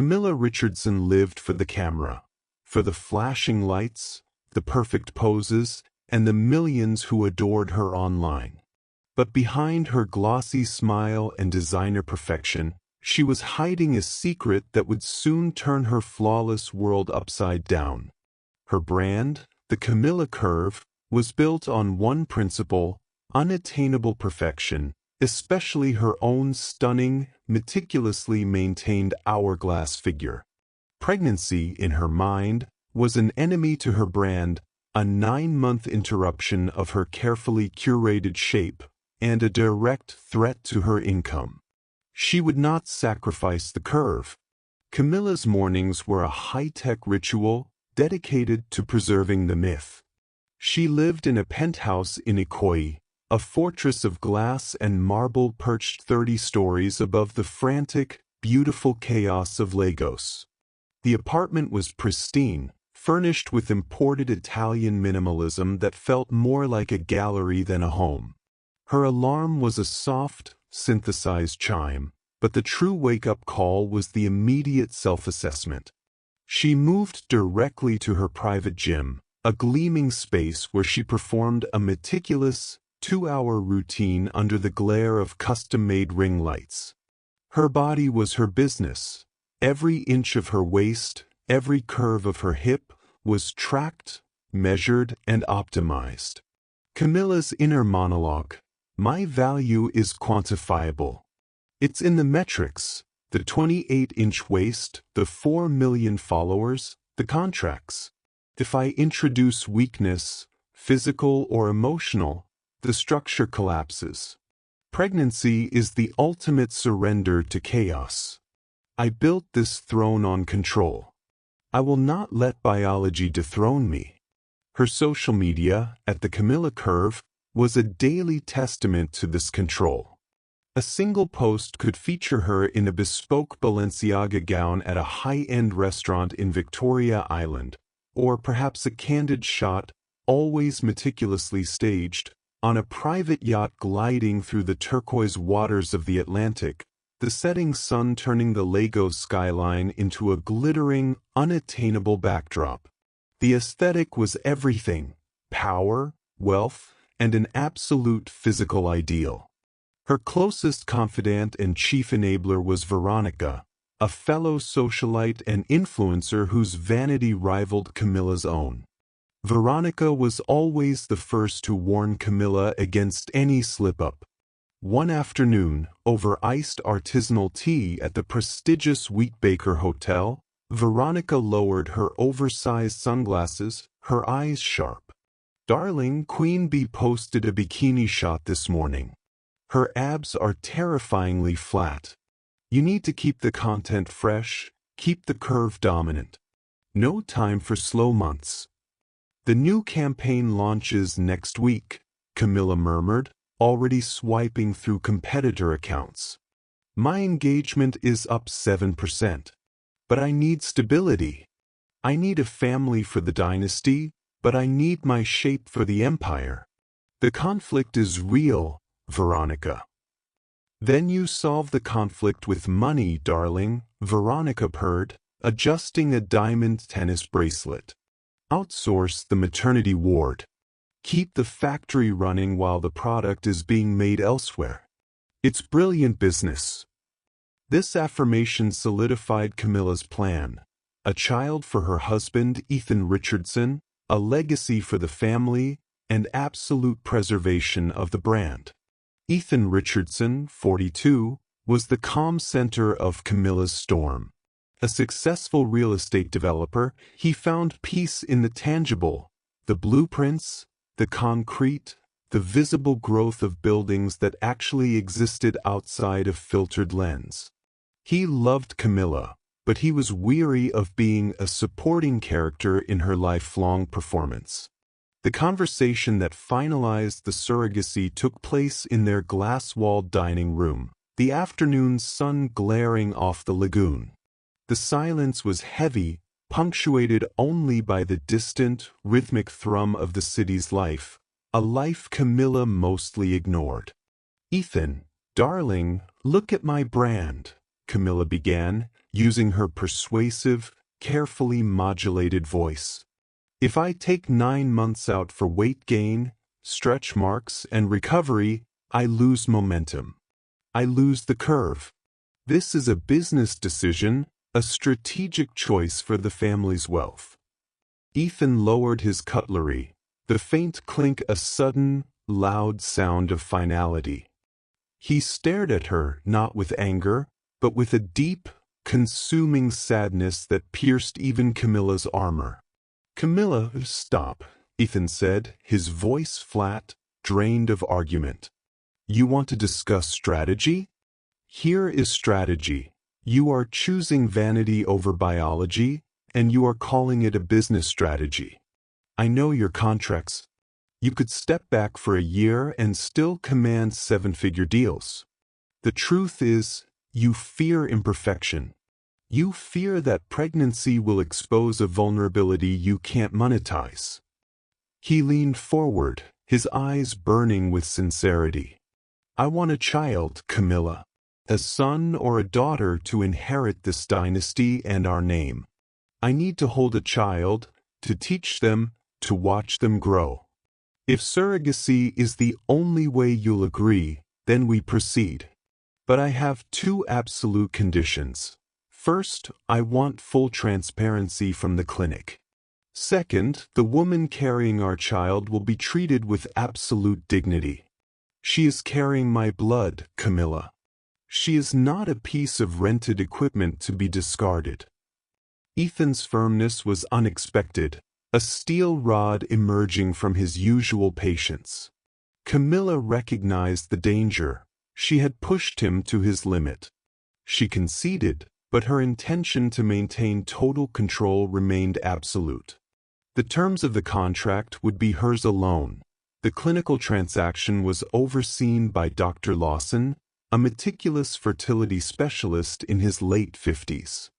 Camilla Richardson lived for the camera, for the flashing lights, the perfect poses, and the millions who adored her online. But behind her glossy smile and designer perfection, she was hiding a secret that would soon turn her flawless world upside down. Her brand, the Camilla Curve, was built on one principle: unattainable perfection, especially her own stunning, meticulously maintained hourglass figure. Pregnancy, in her mind, was an enemy to her brand, a 9-month interruption of her carefully curated shape, and a direct threat to her income. She would not sacrifice the curve. Camilla's mornings were a high-tech ritual dedicated to preserving the myth. She lived in a penthouse in Ikoyi, a fortress of glass and marble perched 30 stories above the frantic, beautiful chaos of Lagos. The apartment was pristine, furnished with imported Italian minimalism that felt more like a gallery than a home. Her alarm was a soft, synthesized chime, but the true wake-up call was the immediate self-assessment. She moved directly to her private gym, a gleaming space where she performed a meticulous, 2-hour routine under the glare of custom-made ring lights. Her body was her business. Every inch of her waist, every curve of her hip, was tracked, measured, and optimized. Camilla's inner monologue: "My value is quantifiable. It's in the metrics, the 28-inch waist, the 4 million followers, the contracts. If I introduce weakness, physical or emotional, the structure collapses. Pregnancy is the ultimate surrender to chaos. I built this throne on control. I will not let biology dethrone me." Her social media, at the Camilla Curve, was a daily testament to this control. A single post could feature her in a bespoke Balenciaga gown at a high-end restaurant in Victoria Island, or perhaps a candid shot, always meticulously staged, on a private yacht gliding through the turquoise waters of the Atlantic, the setting sun turning the Lagos skyline into a glittering, unattainable backdrop. The aesthetic was everything: power, wealth, and an absolute physical ideal. Her closest confidant and chief enabler was Veronica, a fellow socialite and influencer whose vanity rivaled Camilla's own. Veronica was always the first to warn Camilla against any slip-up. One afternoon, over iced artisanal tea at the prestigious Wheatbaker Hotel, Veronica lowered her oversized sunglasses, her eyes sharp. "Darling, Queen Bee posted a bikini shot this morning. Her abs are terrifyingly flat. You need to keep the content fresh, keep the curve dominant. No time for slow months." "The new campaign launches next week," Camilla murmured, already swiping through competitor accounts. "My engagement is up 7%. But I need stability. I need a family for the dynasty, but I need my shape for the empire. The conflict is real, Veronica." "Then you solve the conflict with money, darling," Veronica purred, adjusting a diamond tennis bracelet. "Outsource the maternity ward. Keep the factory running while the product is being made elsewhere. It's brilliant business." This affirmation solidified Camilla's plan: a child for her husband, Ethan Richardson, a legacy for the family, and absolute preservation of the brand. Ethan Richardson, 42, was the calm center of Camilla's storm. A successful real estate developer, he found peace in the tangible, the blueprints, the concrete, the visible growth of buildings that actually existed outside a filtered lens. He loved Camilla, but he was weary of being a supporting character in her lifelong performance. The conversation that finalized the surrogacy took place in their glass-walled dining room, the afternoon sun glaring off the lagoon. The silence was heavy, punctuated only by the distant, rhythmic thrum of the city's life, a life Camilla mostly ignored. "Ethan, darling, look at my brand," Camilla began, using her persuasive, carefully modulated voice. If I take 9 months out for weight gain, stretch marks, and recovery, I lose momentum. I lose the curve. This is a business decision, a strategic choice for the family's wealth. Ethan lowered his cutlery, the faint clink a sudden, loud sound of finality. He stared at her not with anger, but with a deep, consuming sadness that pierced even Camilla's armor. "Camilla, stop," Ethan said, his voice flat, drained of argument. "You want to discuss strategy? Here is strategy. You are choosing vanity over biology, and you are calling it a business strategy. I know your contracts. You could step back for a year and still command 7-figure deals. The truth is, you fear imperfection. You fear that pregnancy will expose a vulnerability you can't monetize." He leaned forward, his eyes burning with sincerity. "I want a child, Camilla. A son or a daughter to inherit this dynasty and our name. I need to hold a child, to teach them, to watch them grow. If surrogacy is the only way you'll agree, then we proceed. But I have 2 absolute conditions. First, I want full transparency from the clinic. Second, the woman carrying our child will be treated with absolute dignity. She is carrying my blood, Camilla. She is not a piece of rented equipment to be discarded." Ethan's firmness was unexpected, a steel rod emerging from his usual patience. Camilla recognized the danger. She had pushed him to his limit. She conceded, but her intention to maintain total control remained absolute. The terms of the contract would be hers alone. The clinical transaction was overseen by Dr. Lawson, a meticulous fertility specialist in his late 50s.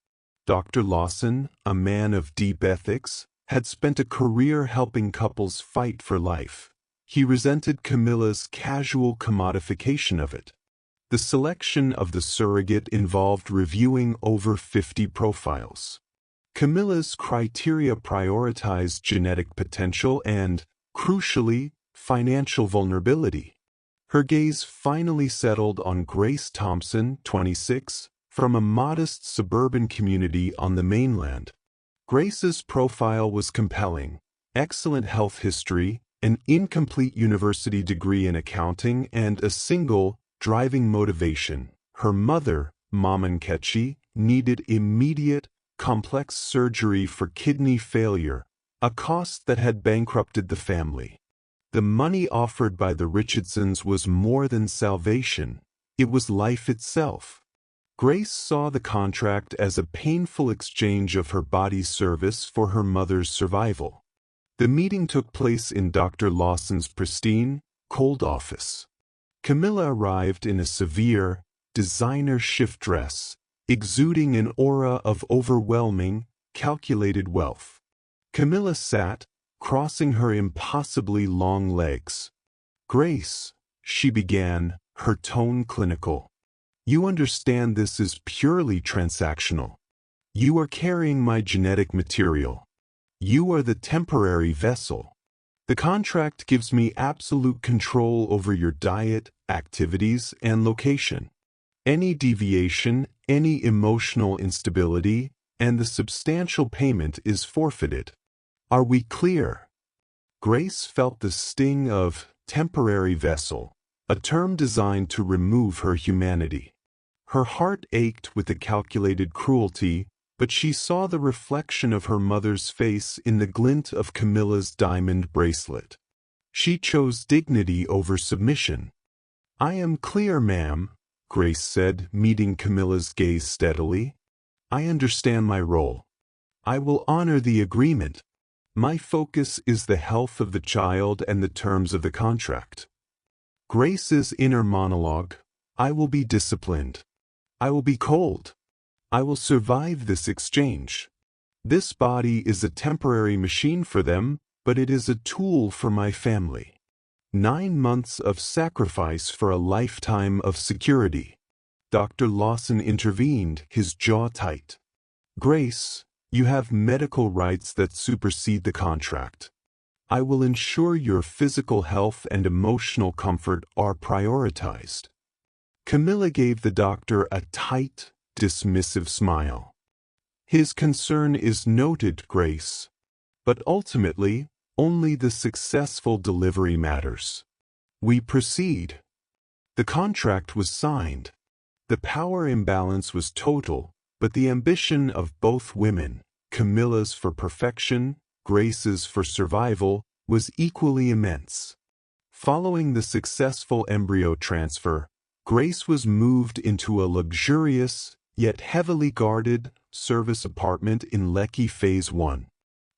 Dr. Lawson, a man of deep ethics, had spent a career helping couples fight for life. He resented Camilla's casual commodification of it. The selection of the surrogate involved reviewing over 50 profiles. Camilla's criteria prioritized genetic potential and, crucially, financial vulnerability. Her gaze finally settled on Grace Thompson, 26, from a modest suburban community on the mainland. Grace's profile was compelling: excellent health history, an incomplete university degree in accounting, and a single, driving motivation. Her mother, Mama Nkechi, needed immediate, complex surgery for kidney failure, a cost that had bankrupted the family. The money offered by the Richardsons was more than salvation, it was life itself. Grace saw the contract as a painful exchange of her body's service for her mother's survival. The meeting took place in Dr. Lawson's pristine, cold office. Camilla arrived in a severe, designer shift dress, exuding an aura of overwhelming, calculated wealth. Camilla sat, crossing her impossibly long legs. "Grace," she began, her tone clinical. "You understand this is purely transactional. You are carrying my genetic material. You are the temporary vessel. The contract gives me absolute control over your diet, activities, and location. Any deviation, any emotional instability, and the substantial payment is forfeited. Are we clear?" Grace felt the sting of temporary vessel, a term designed to remove her humanity. Her heart ached with the calculated cruelty, but she saw the reflection of her mother's face in the glint of Camilla's diamond bracelet. She chose dignity over submission. "I am clear, ma'am," Grace said, meeting Camilla's gaze steadily. "I understand my role. I will honor the agreement. My focus is the health of the child and the terms of the contract." Grace's inner monologue: "I will be disciplined. I will be cold. I will survive this exchange. This body is a temporary machine for them, but it is a tool for my family. 9 months of sacrifice for a lifetime of security." Dr. Lawson intervened, his jaw tight. "Grace, you have medical rights that supersede the contract. I will ensure your physical health and emotional comfort are prioritized." Camilla gave the doctor a tight, dismissive smile. "His concern is noted, Grace. But ultimately, only the successful delivery matters. We proceed." The contract was signed. The power imbalance was total, but the ambition of both women, Camilla's for perfection, Grace's for survival, was equally immense. Following the successful embryo transfer, Grace was moved into a luxurious, yet heavily guarded, service apartment in Lekki Phase 1.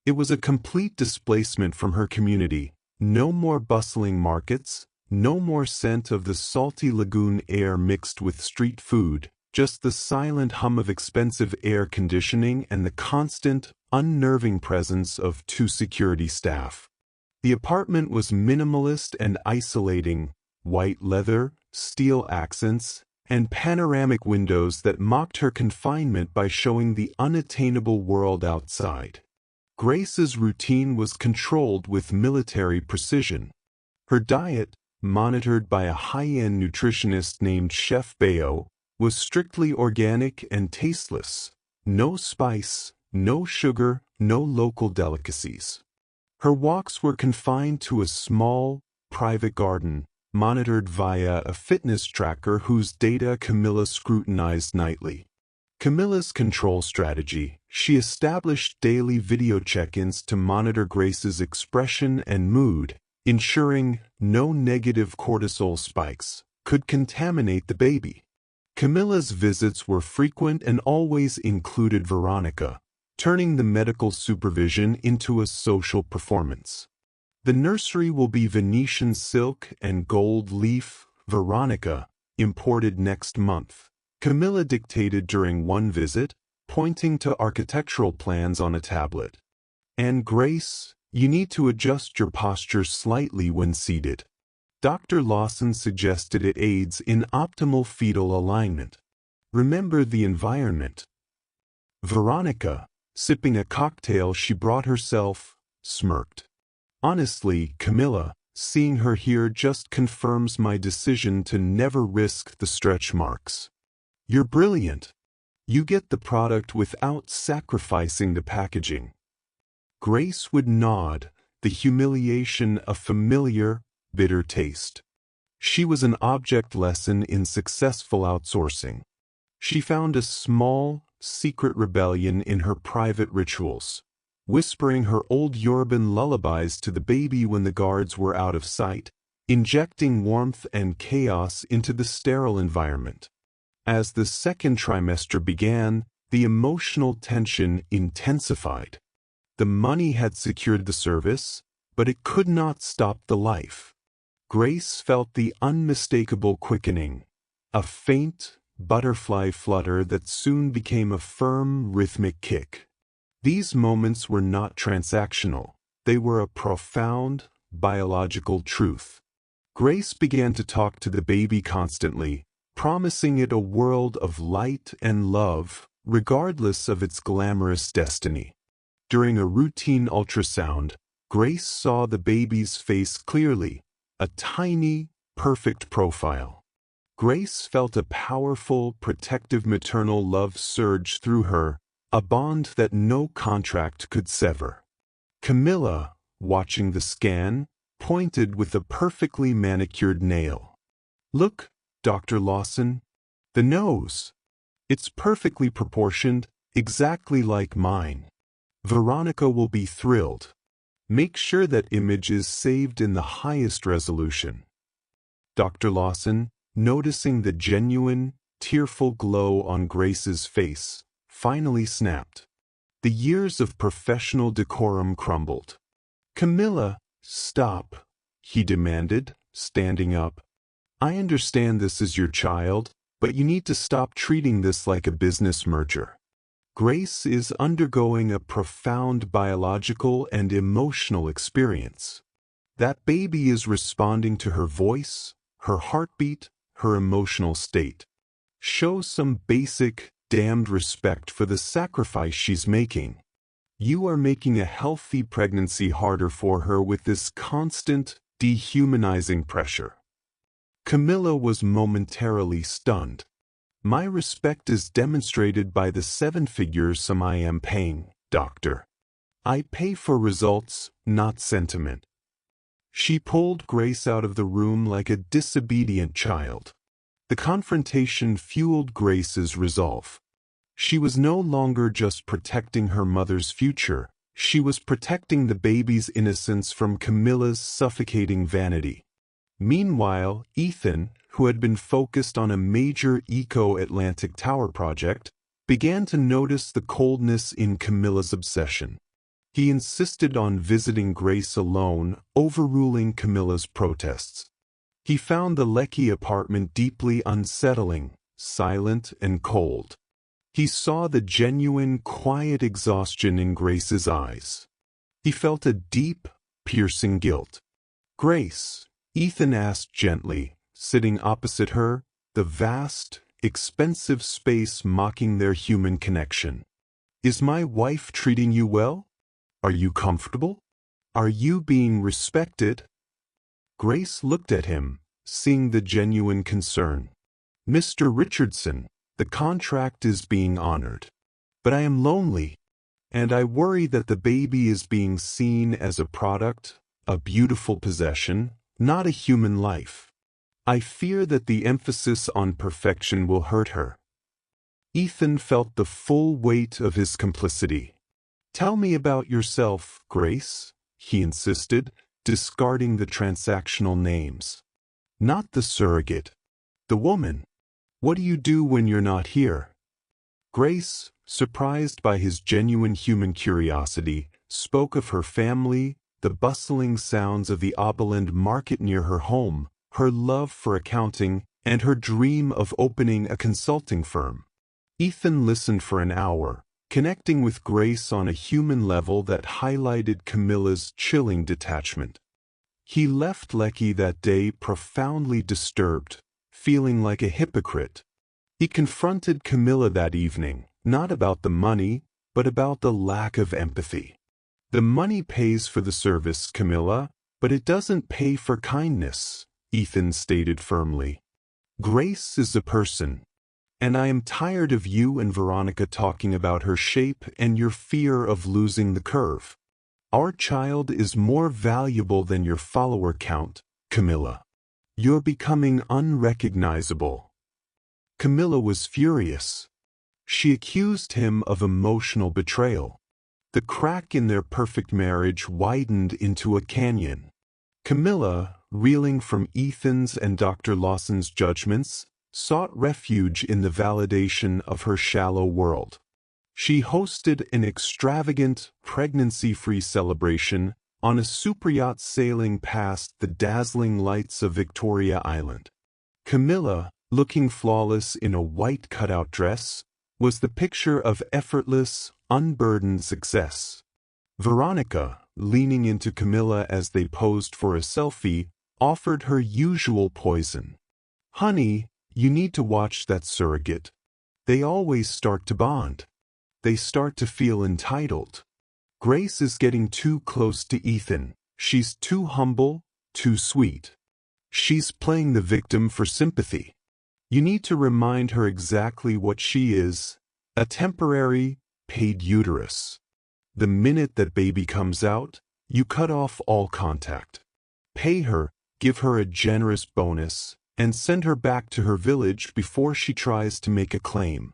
It was a complete displacement from her community. No more bustling markets, no more scent of the salty lagoon air mixed with street food, just the silent hum of expensive air conditioning and the constant, unnerving presence of 2 security staff. The apartment was minimalist and isolating, white leather, steel accents, and panoramic windows that mocked her confinement by showing the unattainable world outside. Grace's routine was controlled with military precision. Her diet, monitored by a high-end nutritionist named Chef Bayo, was strictly organic and tasteless. No spice, no sugar, no local delicacies. Her walks were confined to a small, private garden, monitored via a fitness tracker whose data Camilla scrutinized nightly. Camilla's control strategy: she established daily video check-ins to monitor Grace's expression and mood, ensuring no negative cortisol spikes could contaminate the baby. Camilla's visits were frequent and always included Veronica, turning the medical supervision into a social performance. "The nursery will be Venetian silk and gold leaf, Veronica, imported next month," Camilla dictated during one visit, pointing to architectural plans on a tablet. "And Grace, you need to adjust your posture slightly when seated." Dr. Lawson suggested it aids in optimal fetal alignment. "Remember the environment." Veronica, sipping a cocktail she brought herself, smirked. "Honestly, Camilla, seeing her here just confirms my decision to never risk the stretch marks. You're brilliant. You get the product without sacrificing the packaging." Grace would nod, the humiliation a familiar, bitter taste. She was an object lesson in successful outsourcing. She found a small, secret rebellion in her private rituals, whispering her old Yoruban lullabies to the baby when the guards were out of sight, injecting warmth and chaos into the sterile environment. As the second trimester began, the emotional tension intensified. The money had secured the service, but it could not stop the life. Grace felt the unmistakable quickening, a faint, butterfly flutter that soon became a firm, rhythmic kick. These moments were not transactional. They were a profound, biological truth. Grace began to talk to the baby constantly, promising it a world of light and love, regardless of its glamorous destiny. During a routine ultrasound, Grace saw the baby's face clearly, a tiny, perfect profile. Grace felt a powerful, protective maternal love surge through her, a bond that no contract could sever. Camilla, watching the scan, pointed with a perfectly manicured nail. "Look, Dr. Lawson, the nose. It's perfectly proportioned, exactly like mine. Veronica will be thrilled. Make sure that image is saved in the highest resolution." Dr. Lawson, noticing the genuine, tearful glow on Grace's face, finally snapped. The years of professional decorum crumbled. "Camilla, stop," he demanded, standing up. "I understand this is your child, but you need to stop treating this like a business merger. Grace is undergoing a profound biological and emotional experience. That baby is responding to her voice, her heartbeat, her emotional state. Show some basic, damned respect for the sacrifice she's making. You are making a healthy pregnancy harder for her with this constant, dehumanizing pressure." Camilla was momentarily stunned. "My respect is demonstrated by the 7-figure sum I am paying, doctor. I pay for results, not sentiment." She pulled Grace out of the room like a disobedient child. The confrontation fueled Grace's resolve. She was no longer just protecting her mother's future, she was protecting the baby's innocence from Camilla's suffocating vanity. Meanwhile, Ethan, who had been focused on a major Eco-Atlantic Tower project, began to notice the coldness in Camilla's obsession. He insisted on visiting Grace alone, overruling Camilla's protests. He found the Lecky apartment deeply unsettling, silent and cold. He saw the genuine, quiet exhaustion in Grace's eyes. He felt a deep, piercing guilt. "Grace," Ethan asked gently, sitting opposite her, the vast, expensive space mocking their human connection. "Is my wife treating you well? Are you comfortable? Are you being respected?" Grace looked at him, seeing the genuine concern. "Mr. Richardson, the contract is being honored. But I am lonely, and I worry that the baby is being seen as a product, a beautiful possession, not a human life. I fear that the emphasis on perfection will hurt her." Ethan felt the full weight of his complicity. "Tell me about yourself, Grace," he insisted, discarding the transactional names. "Not the surrogate. The woman. What do you do when you're not here?" Grace, surprised by his genuine human curiosity, spoke of her family, the bustling sounds of the Oberland market near her home, her love for accounting, and her dream of opening a consulting firm. Ethan listened for an hour, connecting with Grace on a human level that highlighted Camilla's chilling detachment. He left Lecky that day profoundly disturbed, feeling like a hypocrite. He confronted Camilla that evening, not about the money, but about the lack of empathy. "The money pays for the service, Camilla, but it doesn't pay for kindness," Ethan stated firmly. "Grace is a person, and I am tired of you and Veronica talking about her shape and your fear of losing the curve. Our child is more valuable than your follower count, Camilla. You're becoming unrecognizable." Camilla was furious. She accused him of emotional betrayal. The crack in their perfect marriage widened into a canyon. Camilla, reeling from Ethan's and Dr. Lawson's judgments, sought refuge in the validation of her shallow world. She hosted an extravagant, pregnancy-free celebration on a superyacht sailing past the dazzling lights of Victoria Island. Camilla, looking flawless in a white cutout dress, was the picture of effortless, unburdened success. Veronica, leaning into Camilla as they posed for a selfie, offered her usual poison. "Honey, you need to watch that surrogate. They always start to bond. They start to feel entitled. Grace is getting too close to Ethan. She's too humble, too sweet. She's playing the victim for sympathy. You need to remind her exactly what she is, a temporary, paid uterus. The minute that baby comes out, you cut off all contact. Pay her, give her a generous bonus, and send her back to her village before she tries to make a claim.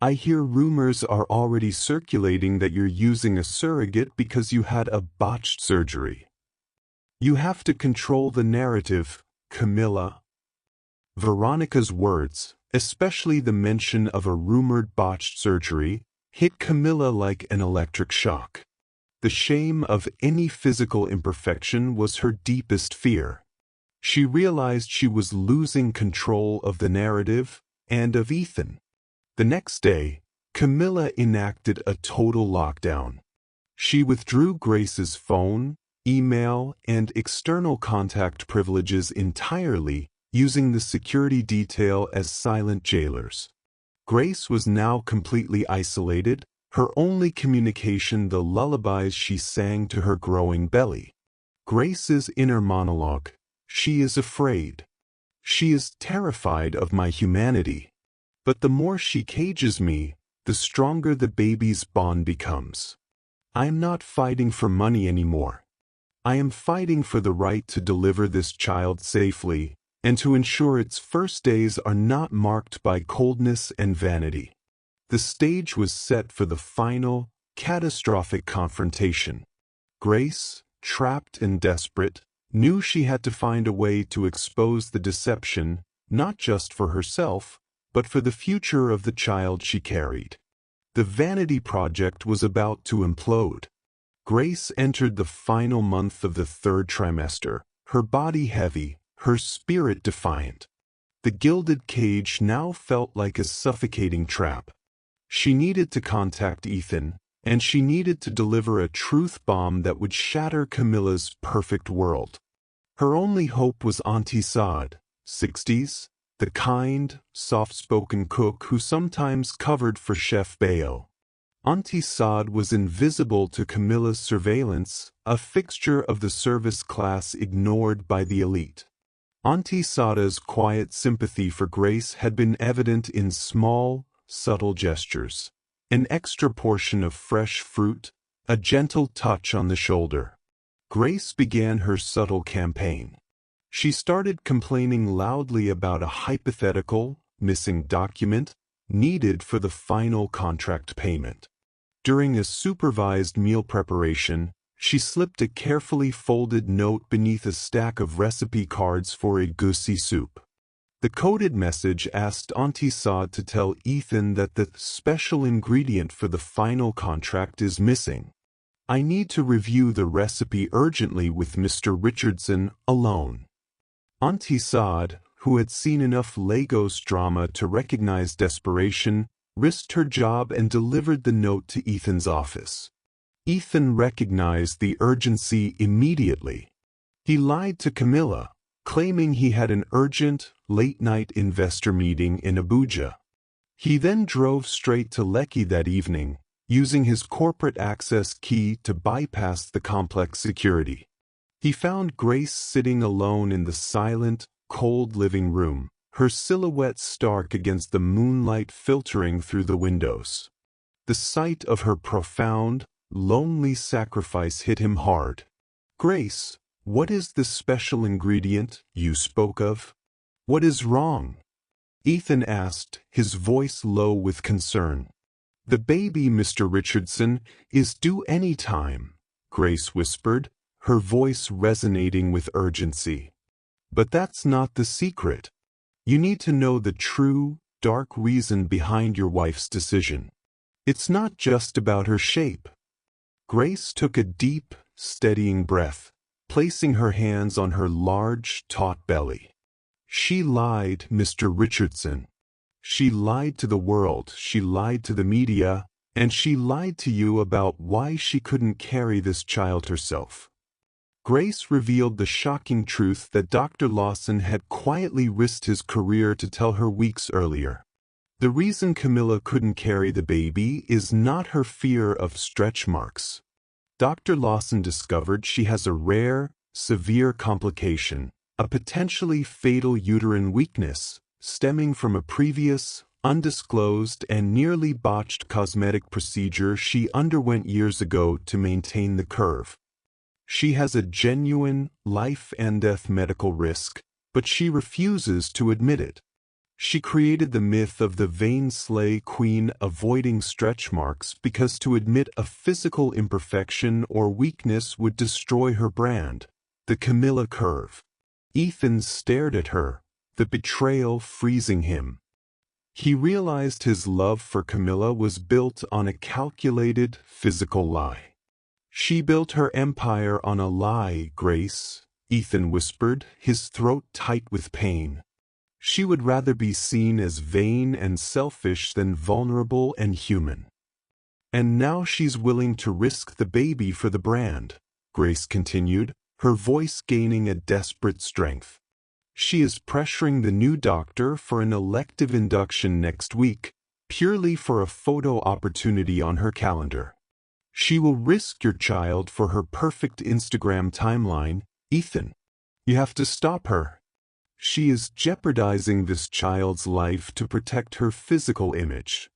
I hear rumors are already circulating that you're using a surrogate because you had a botched surgery. You have to control the narrative, Camilla." Veronica's words, especially the mention of a rumored botched surgery, hit Camilla like an electric shock. The shame of any physical imperfection was her deepest fear. She realized she was losing control of the narrative and of Ethan. The next day, Camilla enacted a total lockdown. She withdrew Grace's phone, email, and external contact privileges entirely, using the security detail as silent jailers. Grace was now completely isolated, her only communication the lullabies she sang to her growing belly. Grace's inner monologue: she is afraid. She is terrified of my humanity. But the more she cages me, the stronger the baby's bond becomes. I am not fighting for money anymore. I am fighting for the right to deliver this child safely, and to ensure its first days are not marked by coldness and vanity. The stage was set for the final, catastrophic confrontation. Grace, trapped and desperate, knew she had to find a way to expose the deception, not just for herself, but for the future of the child she carried. The vanity project was about to implode. Grace entered the final month of the third trimester, her body heavy, her spirit defiant. The gilded cage now felt like a suffocating trap. She needed to contact Ethan, and she needed to deliver a truth bomb that would shatter Camilla's perfect world. Her only hope was Auntie Saad, 60s, the kind, soft-spoken cook who sometimes covered for Chef Bayo. Auntie Saad was invisible to Camilla's surveillance, a fixture of the service class ignored by the elite. Auntie Saada's quiet sympathy for Grace had been evident in small, subtle gestures. An extra portion of fresh fruit, a gentle touch on the shoulder. Grace began her subtle campaign. She started complaining loudly about a hypothetical, missing document, needed for the final contract payment. During a supervised meal preparation, she slipped a carefully folded note beneath a stack of recipe cards for egusi soup. The coded message asked Auntie Saad to tell Ethan that the special ingredient for the final contract is missing. I need to review the recipe urgently with Mr. Richardson alone. Auntie Saad, who had seen enough Lagos drama to recognize desperation, risked her job and delivered the note to Ethan's office. Ethan recognized the urgency immediately. He lied to Camilla, claiming he had an urgent, late-night investor meeting in Abuja. He then drove straight to Lekki that evening, using his corporate access key to bypass the complex security. He found Grace sitting alone in the silent, cold living room, her silhouette stark against the moonlight filtering through the windows. The sight of her profound, lonely sacrifice hit him hard. "Grace, what is the special ingredient you spoke of? What is wrong?" Ethan asked, his voice low with concern. "The baby, Mr. Richardson, is due any time," Grace whispered, her voice resonating with urgency. "But that's not the secret. You need to know the true, dark reason behind your wife's decision. It's not just about her shape." Grace took a deep, steadying breath, placing her hands on her large, taut belly. "She lied, Mr. Richardson. She lied to the world, she lied to the media, and she lied to you about why she couldn't carry this child herself." Grace revealed the shocking truth that Dr. Lawson had quietly risked his career to tell her weeks earlier. The reason Camilla couldn't carry the baby is not her fear of stretch marks. Dr. Lawson discovered she has a rare, severe complication, a potentially fatal uterine weakness, stemming from a previous, undisclosed and nearly botched cosmetic procedure she underwent years ago to maintain the curve. She has a genuine, life-and-death medical risk, but she refuses to admit it. She created the myth of the vain SlayQueen avoiding stretch marks because to admit a physical imperfection or weakness would destroy her brand, the Camilla Curve. Ethan stared at her, the betrayal freezing him. He realized his love for Camilla was built on a calculated, physical lie. "She built her empire on a lie, Grace," Ethan whispered, his throat tight with pain. "She would rather be seen as vain and selfish than vulnerable and human. And now she's willing to risk the baby for the brand," Grace continued, her voice gaining a desperate strength. She is pressuring the new doctor for an elective induction next week, purely for a photo opportunity on her calendar. She will risk your child for her perfect Instagram timeline, Ethan. You have to stop her. She is jeopardizing this child's life to protect her physical image.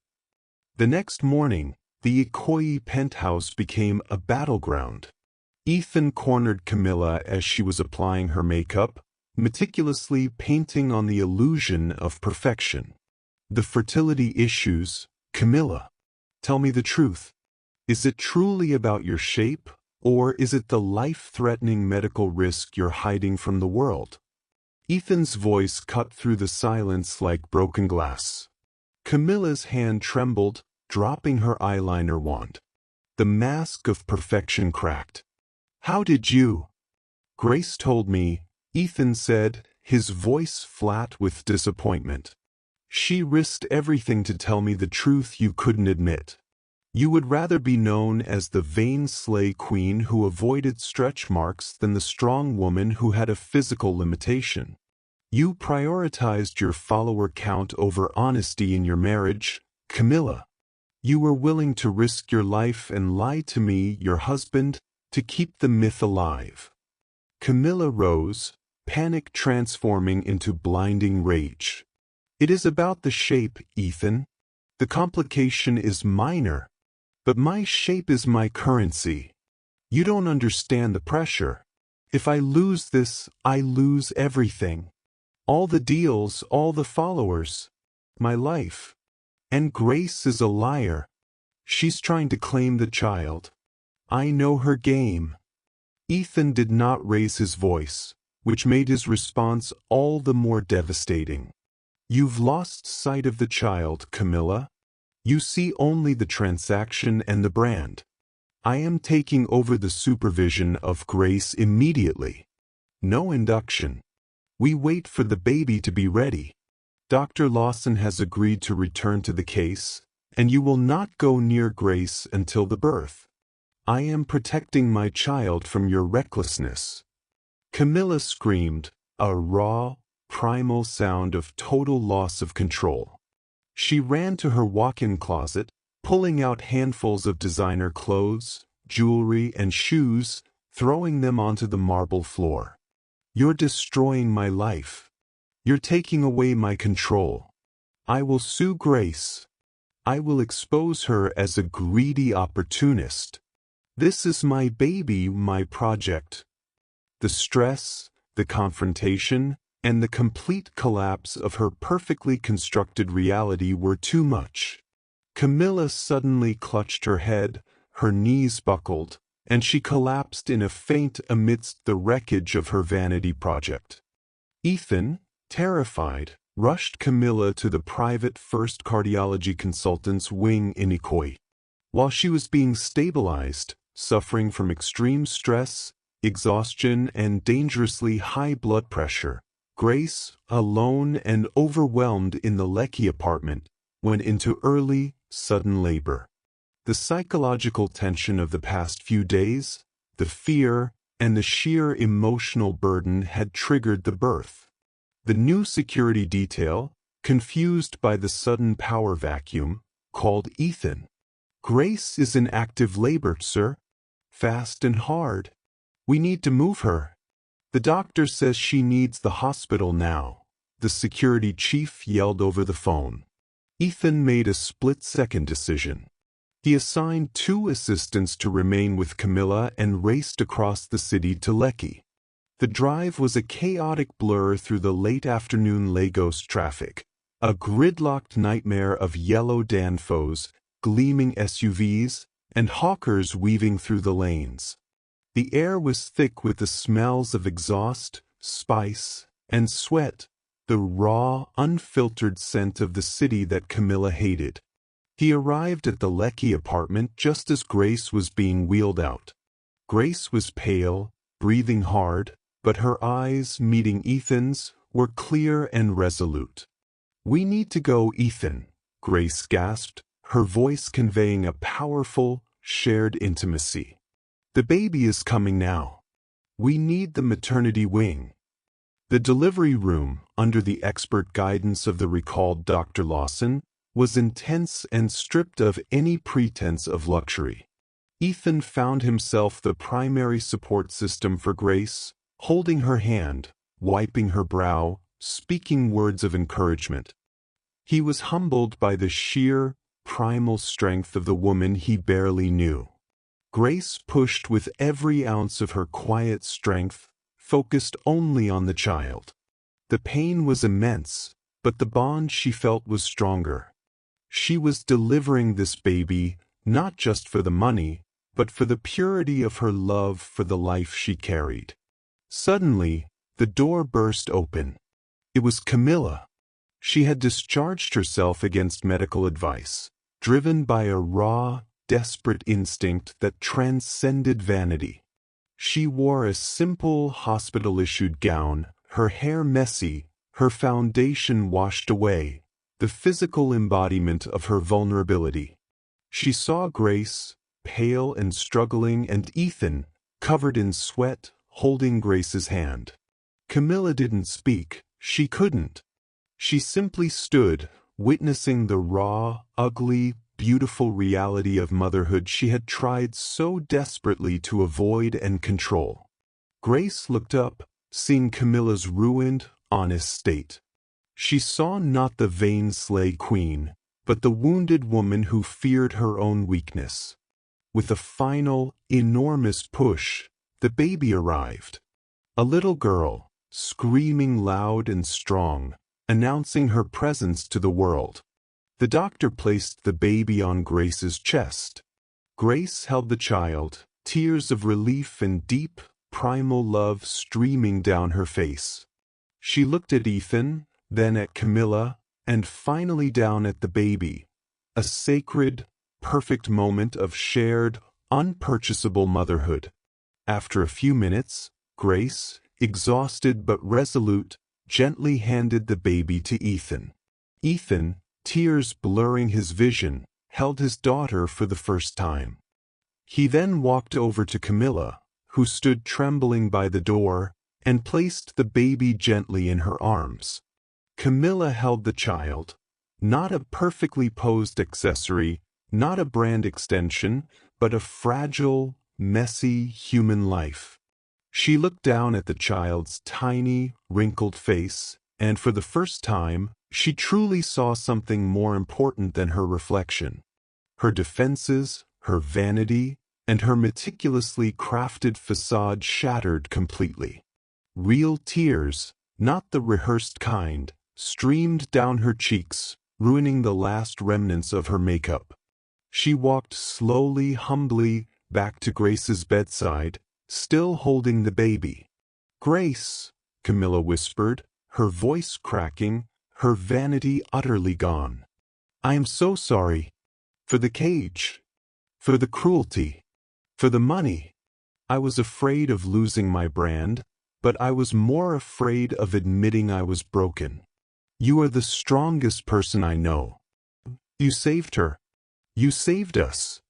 The next morning, the Ikoyi penthouse became a battleground. Ethan cornered Camilla as she was applying her makeup, meticulously painting on the illusion of perfection. The fertility issues, Camilla. Tell me the truth. Is it truly about your shape, or is it the life-threatening medical risk you're hiding from the world? Ethan's voice cut through the silence like broken glass. Camilla's hand trembled, dropping her eyeliner wand. The mask of perfection cracked. How did you? Grace told me, Ethan said, his voice flat with disappointment. She risked everything to tell me the truth you couldn't admit. You would rather be known as the vain SlayQueen who avoided stretch marks than the strong woman who had a physical limitation. You prioritized your follower count over honesty in your marriage, Camilla. You were willing to risk your life and lie to me, your husband, to keep the myth alive. Camilla rose, panic transforming into blinding rage. It is about the shape, Ethan. The complication is minor. But my shape is my currency. You don't understand the pressure. If I lose this, I lose everything. All the deals, all the followers. My life. And Grace is a liar. She's trying to claim the child. I know her game. Ethan did not raise his voice, which made his response all the more devastating. You've lost sight of the child, Camilla. You see only the transaction and the brand. I am taking over the supervision of Grace immediately. No induction. We wait for the baby to be ready. Dr. Lawson has agreed to return to the case, and you will not go near Grace until the birth. I am protecting my child from your recklessness. Camilla screamed, a raw, primal sound of total loss of control. She ran to her walk-in closet, pulling out handfuls of designer clothes, jewelry, and shoes, throwing them onto the marble floor. You're destroying my life. You're taking away my control. I will sue Grace. I will expose her as a greedy opportunist. This is my baby, my project. The stress, the confrontation, and the complete collapse of her perfectly constructed reality were too much. Camilla suddenly clutched her head, her knees buckled, and she collapsed in a faint amidst the wreckage of her vanity project. Ethan, terrified, rushed Camilla to the private first cardiology consultant's wing in Ikoyi. While she was being stabilized, suffering from extreme stress, exhaustion, and dangerously high blood pressure, Grace, alone and overwhelmed in the Lekki apartment, went into early, sudden labor. The psychological tension of the past few days, the fear, and the sheer emotional burden had triggered the birth. The new security detail, confused by the sudden power vacuum, called Ethan. Grace is in active labor, sir. Fast and hard. We need to move her. The doctor says she needs the hospital now, the security chief yelled over the phone. Ethan made a split-second decision. He assigned 2 assistants to remain with Camilla and raced across the city to Lekki. The drive was a chaotic blur through the late-afternoon Lagos traffic, a gridlocked nightmare of yellow Danfos, gleaming SUVs, and hawkers weaving through the lanes. The air was thick with the smells of exhaust, spice, and sweat, the raw, unfiltered scent of the city that Camilla hated. He arrived at the Lekki apartment just as Grace was being wheeled out. Grace was pale, breathing hard, but her eyes, meeting Ethan's, were clear and resolute. "We need to go, Ethan," Grace gasped, her voice conveying a powerful, shared intimacy. "The baby is coming now. We need the maternity wing." The delivery room, under the expert guidance of the recalled Dr. Lawson, was intense and stripped of any pretense of luxury. Ethan found himself the primary support system for Grace, holding her hand, wiping her brow, speaking words of encouragement. He was humbled by the sheer, primal strength of the woman he barely knew. Grace pushed with every ounce of her quiet strength, focused only on the child. The pain was immense, but the bond she felt was stronger. She was delivering this baby, not just for the money, but for the purity of her love for the life she carried. Suddenly, the door burst open. It was Camilla. She had discharged herself against medical advice, driven by a raw, desperate instinct that transcended vanity. She wore a simple hospital-issued gown, her hair messy, her foundation washed away, the physical embodiment of her vulnerability. She saw Grace, pale and struggling, and Ethan, covered in sweat, holding Grace's hand. Camilla didn't speak. She couldn't. She simply stood, witnessing the raw, ugly, beautiful reality of motherhood she had tried so desperately to avoid and control. Grace looked up, seeing Camilla's ruined, honest state. She saw not the vain SlayQueen, but the wounded woman who feared her own weakness. With a final, enormous push, the baby arrived. A little girl, screaming loud and strong, announcing her presence to the world. The doctor placed the baby on Grace's chest. Grace held the child, tears of relief and deep, primal love streaming down her face. She looked at Ethan, then at Camilla, and finally down at the baby. A sacred, perfect moment of shared, unpurchasable motherhood. After a few minutes, Grace, exhausted but resolute, gently handed the baby to Ethan. Ethan, tears blurring his vision, held his daughter for the first time. He then walked over to Camilla, who stood trembling by the door, and placed the baby gently in her arms. Camilla held the child, not a perfectly posed accessory, not a brand extension, but a fragile, messy human life. She looked down at the child's tiny, wrinkled face, and for the first time, she truly saw something more important than her reflection. Her defenses, her vanity, and her meticulously crafted facade shattered completely. Real tears, not the rehearsed kind, streamed down her cheeks, ruining the last remnants of her makeup. She walked slowly, humbly, back to Grace's bedside, still holding the baby. "Grace," Camilla whispered, her voice cracking, her vanity utterly gone. "I am so sorry. For the cage. For the cruelty. For the money. I was afraid of losing my brand, but I was more afraid of admitting I was broken. You are the strongest person I know. You saved her. You saved us."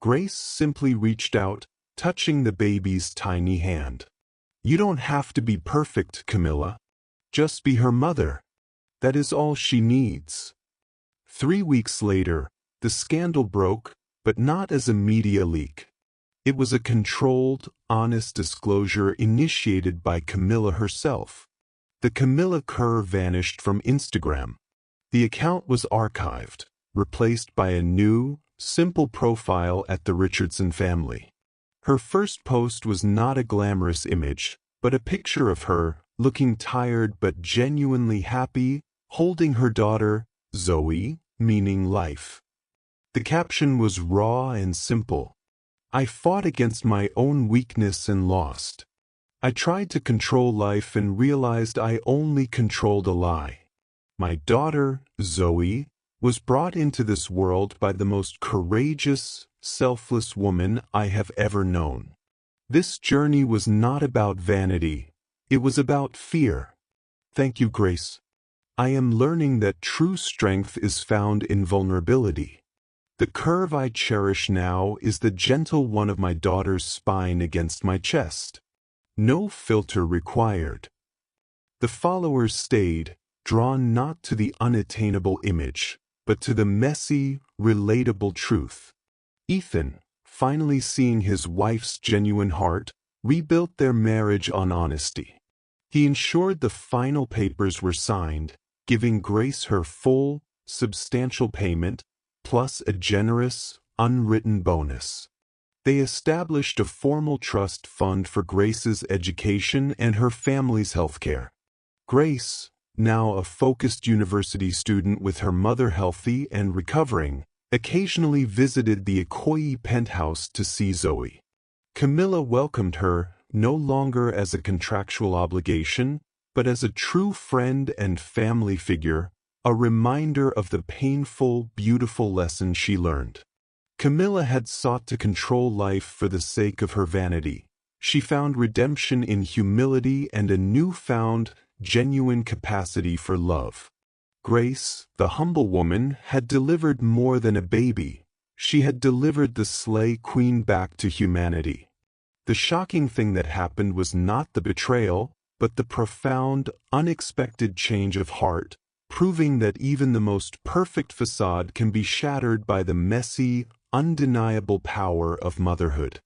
Grace simply reached out, touching the baby's tiny hand. "You don't have to be perfect, Camilla. Just be her mother. That is all she needs." 3 weeks later, the scandal broke, but not as a media leak. It was a controlled, honest disclosure initiated by Camilla herself. The Camilla Curve vanished from Instagram. The account was archived, replaced by a new, simple profile at the Richardson family. Her first post was not a glamorous image, but a picture of her, looking tired but genuinely happy, holding her daughter, Zoe, meaning life. The caption was raw and simple. "I fought against my own weakness and lost. I tried to control life and realized I only controlled a lie. My daughter, Zoe, was brought into this world by the most courageous, selfless woman I have ever known. This journey was not about vanity. It was about fear. Thank you, Grace. I am learning that true strength is found in vulnerability. The curve I cherish now is the gentle one of my daughter's spine against my chest. No filter required." The followers stayed, drawn not to the unattainable image, but to the messy, relatable truth. Ethan, finally seeing his wife's genuine heart, rebuilt their marriage on honesty. He ensured the final papers were signed, giving Grace her full, substantial payment, plus a generous, unwritten bonus. They established a formal trust fund for Grace's education and her family's healthcare. Grace, now a focused university student with her mother healthy and recovering, occasionally visited the Ikoyi penthouse to see Zoe. Camilla welcomed her, no longer as a contractual obligation, but as a true friend and family figure, a reminder of the painful, beautiful lesson she learned. Camilla had sought to control life for the sake of her vanity. She found redemption in humility and a newfound, genuine capacity for love. Grace, the humble woman, had delivered more than a baby. She had delivered the SlayQueen back to humanity. The shocking thing that happened was not the betrayal, but the profound, unexpected change of heart, proving that even the most perfect facade can be shattered by the messy, undeniable power of motherhood.